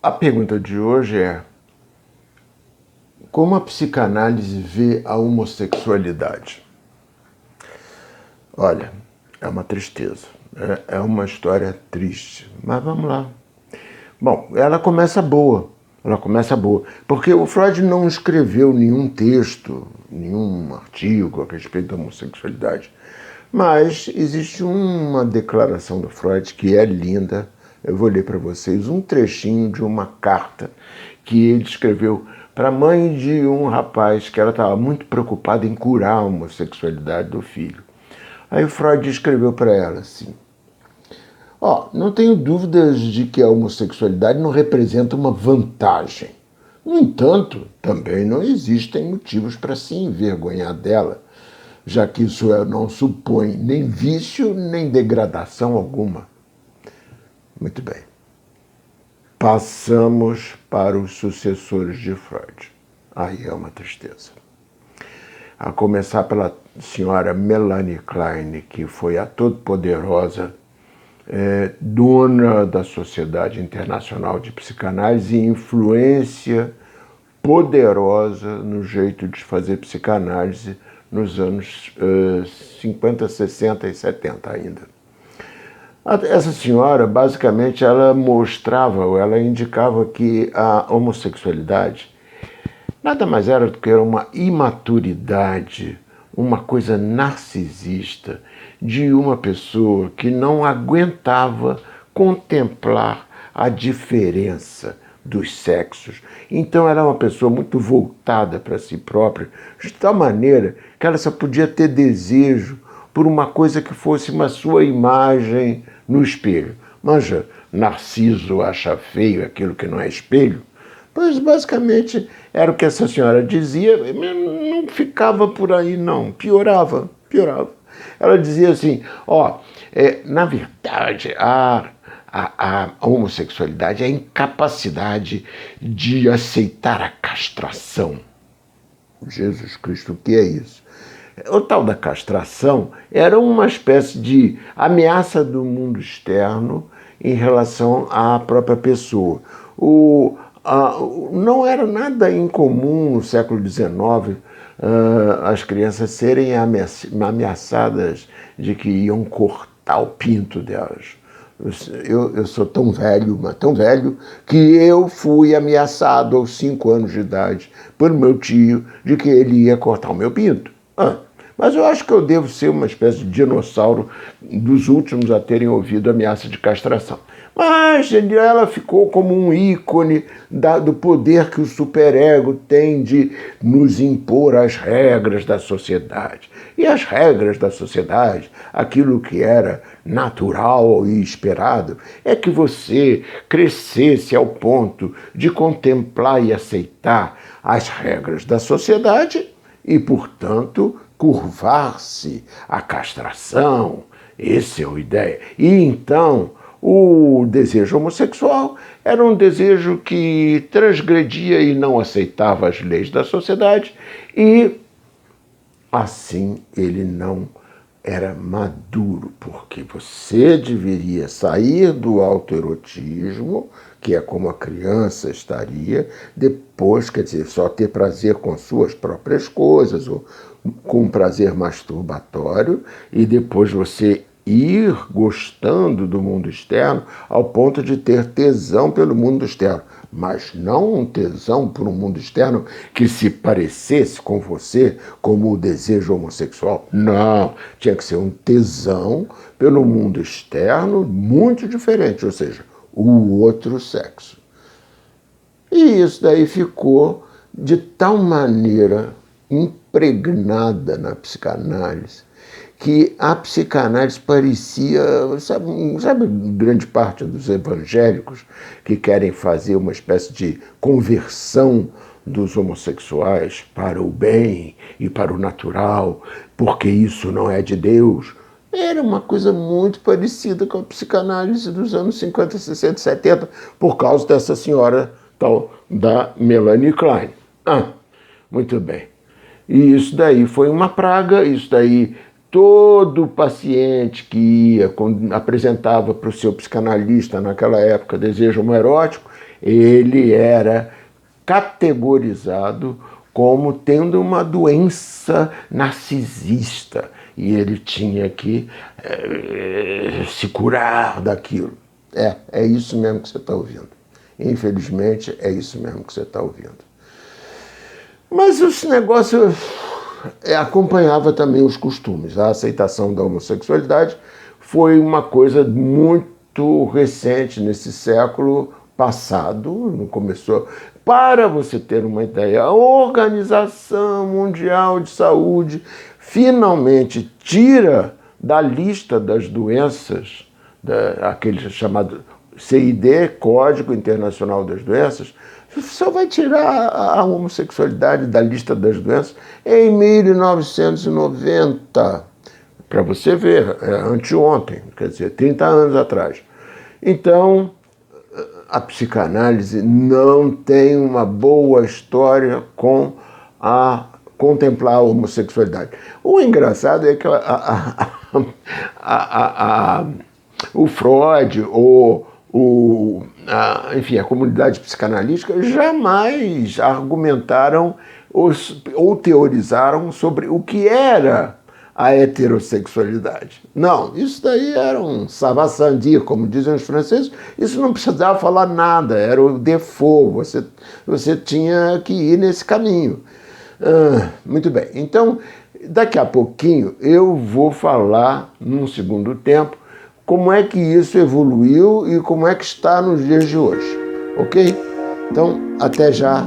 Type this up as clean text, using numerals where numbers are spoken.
A pergunta de hoje é: como a psicanálise vê a homossexualidade? Olha, é uma tristeza, é uma história triste, mas vamos lá. Bom, ela começa boa, porque o Freud não escreveu nenhum texto, nenhum artigo a respeito da homossexualidade, mas existe uma declaração do Freud que é linda. Eu vou ler para vocês um trechinho de uma carta que ele escreveu para a mãe de um rapaz que ela estava muito preocupada em curar a homossexualidade do filho. Aí o Freud escreveu para ela assim: não tenho dúvidas de que a homossexualidade não representa uma vantagem. No entanto, também não existem motivos para se envergonhar dela, já que isso não supõe nem vício nem degradação alguma. Muito bem. Passamos para os sucessores de Freud. Aí é uma tristeza. A começar pela senhora Melanie Klein, que foi a todo-poderosa dona da Sociedade Internacional de Psicanálise e influência poderosa no jeito de fazer psicanálise nos anos 50, 60 e 70 ainda. Essa senhora, basicamente, ela mostrava, ou ela indicava que a homossexualidade nada mais era do que uma imaturidade, uma coisa narcisista de uma pessoa que não aguentava contemplar a diferença dos sexos. Então ela era uma pessoa muito voltada para si própria, de tal maneira que ela só podia ter desejo por uma coisa que fosse uma sua imagem no espelho. Manja, Narciso acha feio aquilo que não é espelho? Pois basicamente era o que essa senhora dizia, não ficava por aí não, piorava. Ela dizia assim, na verdade a homossexualidade é a incapacidade de aceitar a castração. Jesus Cristo, o que é isso? O tal da castração era uma espécie de ameaça do mundo externo em relação à própria pessoa. Não era nada incomum no século XIX as crianças serem ameaçadas de que iam cortar o pinto delas. Eu sou tão velho, mas tão velho, que eu fui ameaçado aos 5 anos de idade por meu tio de que ele ia cortar o meu pinto. Mas eu acho que eu devo ser uma espécie de dinossauro dos últimos a terem ouvido ameaça de castração. Mas ela ficou como um ícone do poder que o superego tem de nos impor as regras da sociedade. E as regras da sociedade, aquilo que era natural e esperado, é que você crescesse ao ponto de contemplar e aceitar as regras da sociedade e, portanto, curvar-se à castração. Essa é a ideia. E então o desejo homossexual era um desejo que transgredia e não aceitava as leis da sociedade e assim ele não era maduro, porque você deveria sair do autoerotismo, que é como a criança estaria, depois, quer dizer, só ter prazer com suas próprias coisas, ou com prazer masturbatório, e depois você ir gostando do mundo externo ao ponto de ter tesão pelo mundo externo, mas não um tesão por um mundo externo que se parecesse com você como o desejo homossexual. Não, tinha que ser um tesão pelo mundo externo muito diferente, ou seja, o outro sexo. E isso daí ficou de tal maneira impregnada na psicanálise que a psicanálise parecia, sabe grande parte dos evangélicos que querem fazer uma espécie de conversão dos homossexuais para o bem e para o natural, porque isso não é de Deus. Era uma coisa muito parecida com a psicanálise dos anos 50, 60, 70, por causa dessa senhora tal da Melanie Klein. Muito bem. E isso daí foi uma praga, isso daí todo paciente que ia, apresentava para o seu psicanalista naquela época desejo homoerótico, ele era categorizado como tendo uma doença narcisista e ele tinha que se curar daquilo. É isso mesmo que você está ouvindo. Infelizmente, é isso mesmo que você está ouvindo. Mas esse negócio acompanhava também os costumes. A aceitação da homossexualidade foi uma coisa muito recente nesse século passado, não começou. Para você ter uma ideia, a Organização Mundial de Saúde finalmente tira da lista das doenças, aquele chamado CID, Código Internacional das Doenças, só vai tirar a homossexualidade da lista das doenças em 1990. Para você ver, anteontem, quer dizer, 30 anos atrás. Então, a psicanálise não tem uma boa história com a contemplar a homossexualidade. O engraçado é que o Freud ou enfim, a comunidade psicanalítica jamais argumentaram ou teorizaram sobre o que era a heterossexualidade. Não, isso daí era um savassandir, como dizem os franceses, isso não precisava falar nada, era o default, você tinha que ir nesse caminho. Muito bem, então daqui a pouquinho eu vou falar, num segundo tempo, como é que isso evoluiu e como é que está nos dias de hoje, ok? Então, até já.